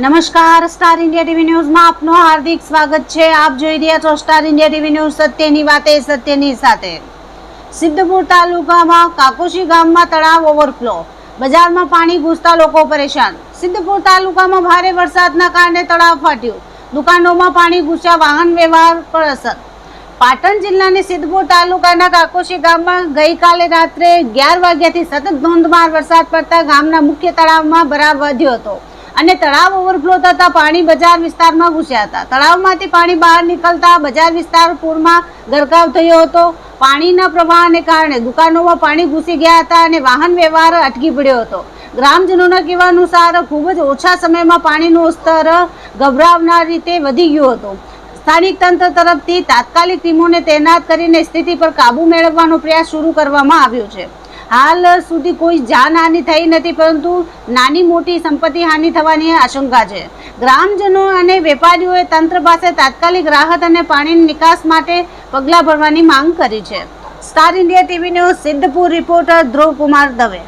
નમસ્કાર, star India TV ન્યૂઝમાં આપનું હાર્દિક સ્વાગત છે। આપ જોઈ રહ્યા છો સ્ટાર ઇન્ડિયા ટીવી ન્યૂઝ, સત્યની વાતે સત્યની સાથે। સિદ્ધપુર તાલુકામાં કાકોશી ગામમાં તળાવ ઓવરફ્લો, બજારમાં પાણી ઘૂસતા લોકો પરેશાન। સિદ્ધપુર તાલુકામાં ભારે વરસાદના કારણે તળાવ ફાટ્યું, દુકાનોમાં પાણી ઘૂસ્યા, વાહન વ્યવહાર પર અસર। પાટણ જિલ્લાની સિદ્ધપુર તાલુકાના કાકોશી ગામમાં ગઈકાલે રાત્રે 11 વાગ્યાથી સતત ધોધમાર વરસાદ પડતા ગામના મુખ્ય તળાવમાં ભરાવ વધ્યો હતો અને તળાવ ઓવરફ્લો થતા પાણી બજાર વિસ્તારમાં ઘૂસ્યા હતા। તળાવમાંથી પાણી બહાર નીકળતા બજાર વિસ્તાર પૂરમાં ગરકાવ થયો હતો। પાણીના પ્રવાહને કારણે દુકાનોમાં પાણી ઘૂસી ગયા હતા અને વાહન વ્યવહાર અટકી પડ્યો હતો। ગ્રામજનોના કહેવા અનુસાર ખૂબ જ ઓછા સમયમાં પાણીનું સ્તર ગભરાવનાર રીતે વધી ગયું હતું। સ્થાનિક તંત્ર તરફથી તાત્કાલિક ટીમોને તૈનાત કરીને સ્થિતિ પર કાબુ મેળવવાનો પ્રયાસ શરૂ કરવામાં આવ્યો છે। હાલ સુધી કોઈ જાનહાનિ થઈ નથી, પરંતુ નાની મોટી સંપત્તિ હાનિ થવાની આશંકા છે। ગ્રામજનો અને વેપારીઓએ તંત્ર પાસે તાત્કાલિક રાહત અને પાણીની નિકાસ માટે પગલાં ભરવાની માંગ કરી છે। Star India TV news Siddhpur reporter Dhruv Kumar Dave.